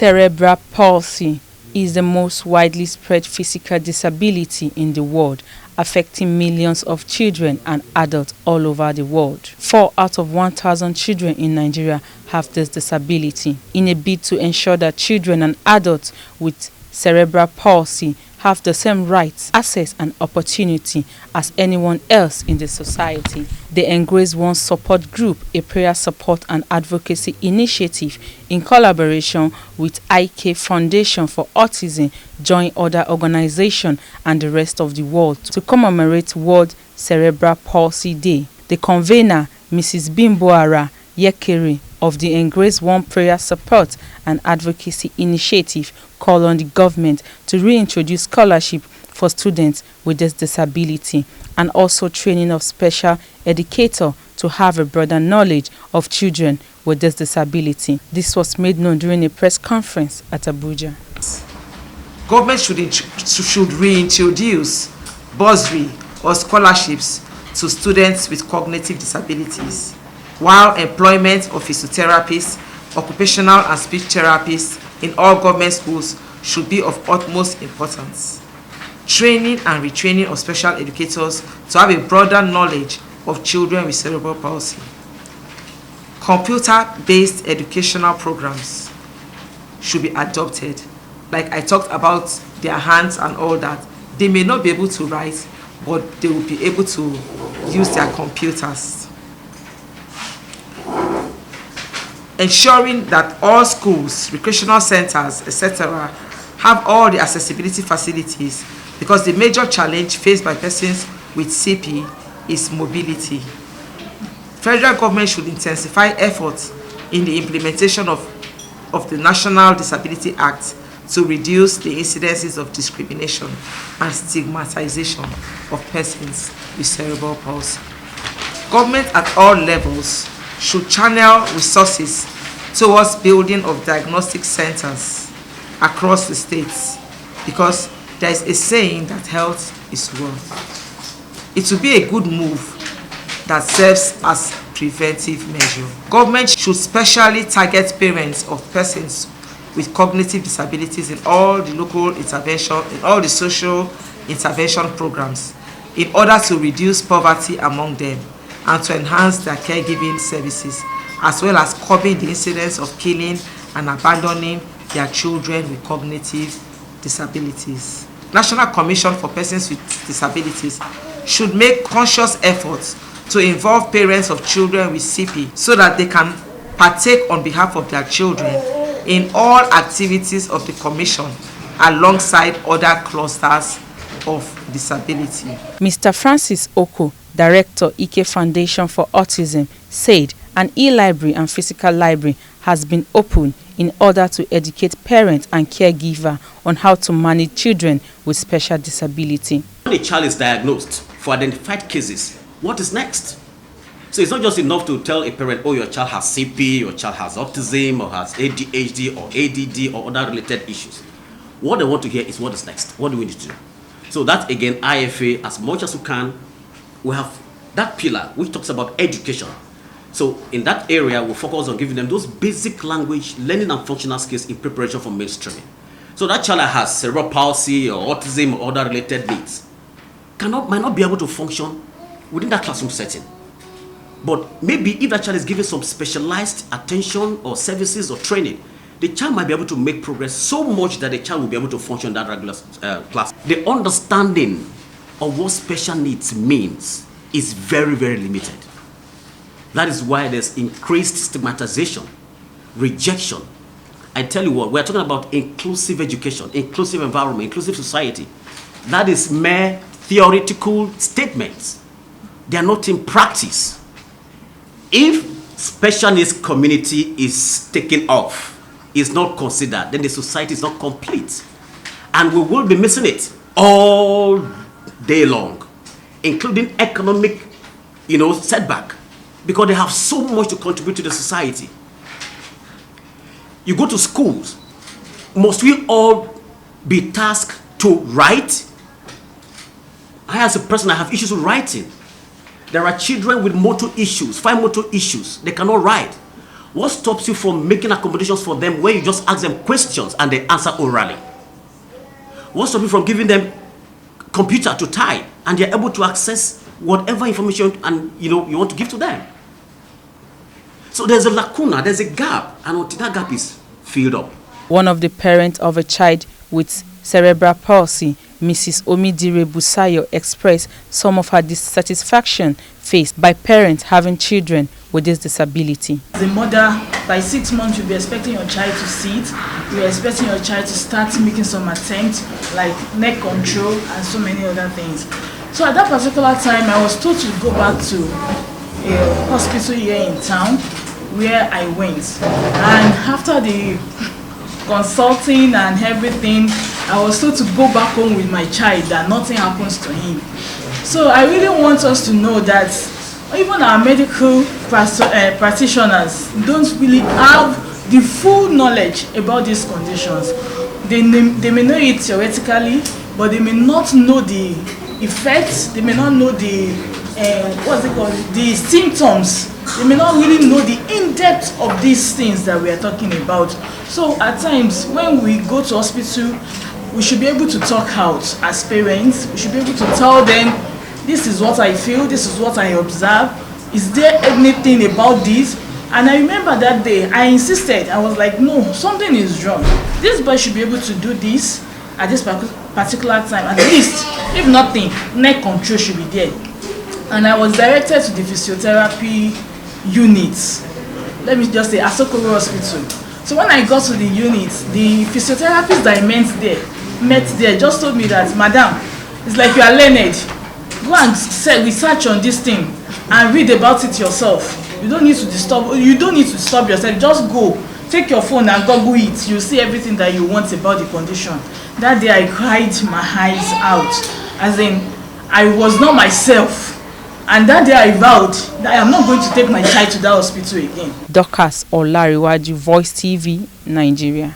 Cerebral palsy is the most widely spread physical disability in the world, affecting millions of children and adults all over the world. 4 out of 1,000 children in Nigeria have this disability. In a bid to ensure that children and adults with cerebral palsy have the same rights, access and opportunity as anyone else in the society, the Engraced One Support Group, a prayer support and advocacy initiative in collaboration with IK Foundation for Autism, joined other organizations and the rest of the world to commemorate World Cerebral Palsy Day. The convener, Mrs. Bimboara Yekere of the Engraced One Prayer Support and Advocacy Initiative, called on the government to reintroduce scholarship for students with this disability and also training of special educators to have a broader knowledge of children with this disability. This was made known during a press conference at Abuja. Government should reintroduce bursary or scholarships to students with cognitive disabilities, while employment of physiotherapists, occupational and speech therapists in all government schools should be of utmost importance. Training and retraining of special educators to have a broader knowledge of children with cerebral palsy. Computer-based educational programs should be adopted. Like I talked about their hands and all that. They may not be able to write, but they will be able to use their computers. Ensuring that all schools, recreational centers, etc. have all the accessibility facilities, because the major challenge faced by persons with CP is mobility. Federal government should intensify efforts in the implementation of the National Disability Act to reduce the incidences of discrimination and stigmatization of persons with cerebral palsy. Government at all levels should channel resources towards building of diagnostic centers across the states, because there is a saying that health is wealth. It will be a good move that serves as preventive measure. Government should specially target parents of persons with cognitive disabilities in all the local intervention, in all the social intervention programs, in order to reduce poverty among them and to enhance their caregiving services, as well as curbing the incidence of killing and abandoning their children with cognitive disabilities. National Commission for Persons with Disabilities should make conscious efforts to involve parents of children with CP so that they can partake on behalf of their children in all activities of the Commission alongside other clusters of disability. Mr. Francis Oko, Director, IK Foundation for Autism, said an e-library and physical library has been opened in order to educate parents and caregivers on how to manage children with special disability. When a child is diagnosed for identified cases, what is next? So it's not just enough to tell a parent, oh, your child has CP, your child has autism, or has ADHD, or ADD, or other related issues. What they want to hear is what is next. What do we need to do? So that, again, IFA, as much as we can, we have that pillar which talks about education. So in that area, we focus on giving them those basic language, learning and functional skills in preparation for mainstreaming. So that child that has cerebral palsy or autism or other related needs might not be able to function within that classroom setting. But maybe if that child is given some specialized attention or services or training, the child might be able to make progress so much that the child will be able to function in that regular class. The understanding of what special needs means is very, very limited. That is why there's increased stigmatization, rejection. I tell you what, we're talking about inclusive education, inclusive environment, inclusive society. That is mere theoretical statements. They are not in practice. If special needs community is taken off, is not considered, then the society is not complete. And we will be missing it all day long, including economic, setback, because they have so much to contribute to the society. You go to schools, must we all be tasked to write? I, as a person, I have issues with writing. There are children with motor issues, fine motor issues. They cannot write. What stops you from making accommodations for them where you just ask them questions and they answer orally? What stops you from giving them computer to type and they're able to access whatever information and you want to give to them? So there's a lacuna, there's a gap, and until that gap is filled up. One of the parents of a child with cerebral palsy, Mrs. Omidire Busayo, expressed some of her dissatisfaction faced by parents having children with this disability. As a mother, by 6 months, you'll be expecting your child to sit. You're expecting your child to start making some attempts like neck control and so many other things. So at that particular time, I was told to go back to a hospital here in town where I went. And after the consulting and everything, I was told to go back home with my child, that nothing happens to him. So I really want us to know that even our medical practitioners don't really have the full knowledge about these conditions. They may know it theoretically, but they may not know the effects, they may not know the the symptoms. They may not really know the in-depth of these things that we are talking about. So at times when we go to hospital, we should be able to talk out as parents. We should be able to tell them, this is what I feel, this is what I observe. Is there anything about this? And I remember that day, I insisted. I was like, no, something is wrong. This boy should be able to do this at this particular time. At least, if nothing, neck control should be there. And I was directed to the physiotherapy unit. Let me just say, Asokoro Hospital. So when I got to the unit, the physiotherapist that I met there just told me that, Madam, it's like you are learned. Go and research on this thing and read about it yourself. You don't need to disturb yourself. Just go, take your phone and Google it. You'll see everything that you want about the condition. That day I cried my eyes out, as in I was not myself. And that day I vowed that I am not going to take my child to that hospital again. Dorcas Olariwaju, Voicetv, Nigeria.